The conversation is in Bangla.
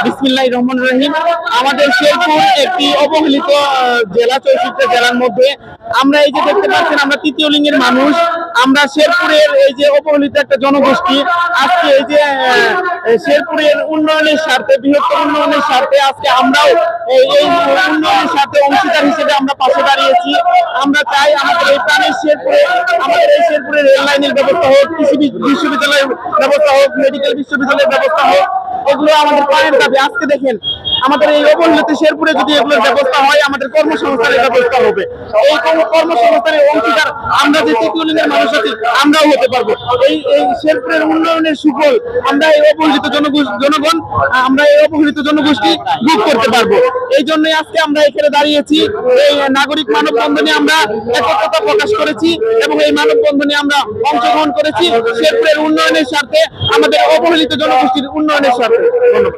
বিসমিল্লাহির রহমানির রহিম। আমাদের শেরপুর একটি অবহেলিত জেলা, 64 জেলার মধ্যে। আমরা এই যে দেখতে পাচ্ছেন, আমরা তৃতীয় লিঙ্গের মানুষ। আমরা শেরপুরের এই যে অবহেলিত একটা জনগোষ্ঠী, আজকে এই যে শেরপুরের উন্নয়নের স্বার্থে, বৃহত্তর উন্নয়নের স্বার্থে আজকে আমরাও এই উন্নয়নের স্বার্থে অংশীদার হিসেবে আমরা পাশে দাঁড়িয়েছি। আমরা চাই আমাদের এই প্রাণের শেরপুরে, আমাদের এই শেরপুরে রেল লাইনের ব্যবস্থা হোক, কৃষি বিশ্ববিদ্যালয়ের ব্যবস্থা হোক, মেডিকেল বিশ্ববিদ্যালয়ের ব্যবস্থা হোক, এগুলো আমাদের প্রাণের দাবি। আজকে দেখেন, আমাদের এই অবহেলিত শেরপুরে যদি এগুলোর ব্যবস্থা হয়, আমাদের কর্মসংস্থানের ব্যবস্থা হবে। এই কর্মসংস্থানের অংশীদার আমরা যে তৃতীয় লিঙ্গের মানুষ আছি, আমরাও হতে পারবো। এই শেরপুরের উন্নয়নের সুফল আমরা এই অবহেলিত জনগণ, আমরা এই অবহেলিত জনগোষ্ঠী ভোগ করতে পারবো। এই জন্যই আজকে আমরা এখানে দাঁড়িয়েছি। এই নাগরিক মানববন্ধনে আমরা একত্রতা প্রকাশ করেছি এবং এই মানববন্ধনে আমরা অংশগ্রহণ করেছি শেরপুরের উন্নয়নের স্বার্থে, আমাদের অবহেলিত জনগোষ্ঠীর উন্নয়নের স্বার্থে। ধন্যবাদ।